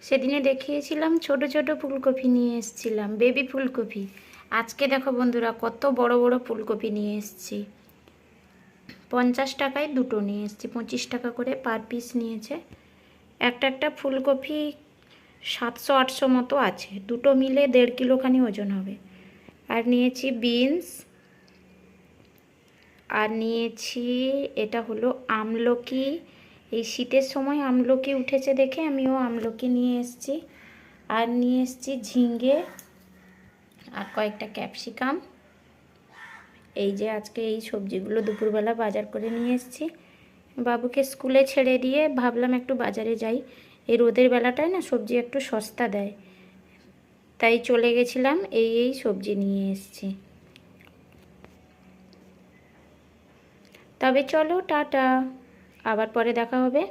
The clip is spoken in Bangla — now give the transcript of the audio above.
সেদিনে দেখিয়েছিলাম ছোট ছোট ফুলকপি নিয়ে এসেছিলাম, বেবি ফুলকপি। আজকে দেখো বন্ধুরা কত বড় বড় ফুলকপি নিয়ে এসেছি। 50 টাকায় দুটো নিয়ে এসেছি, 25 টাকা করে পার পিস নিয়েছে। একটা ফুলকপি 700-800 মতো আছে, দুটো মিলে 1.5 কিলোখানি ওজন হবে। আর নিয়েছি বিনস, আর নিয়েছি এটা হলো আমলকি। এই শীতের সময় আমলকি উঠেছে দেখে আমিও আমলকি নিয়ে এসেছি। আর নিয়ে এসেছি ঝিঙ্গে আর কয়েকটা ক্যাপসিকাম। এই যে আজকে এই সবজিগুলো দুপুরবেলা বাজার করে নিয়ে এসেছি। বাবুকে স্কুলে ছেড়ে দিয়ে ভাবলাম একটু বাজারে যাই, এই রোদের বেলাটায় না সবজি একটু সস্তা দেয়, তাই চলে গেছিলাম। এই সবজি নিয়ে এসেছি। তবে চলো টাটা, আবার পরে দেখা হবে।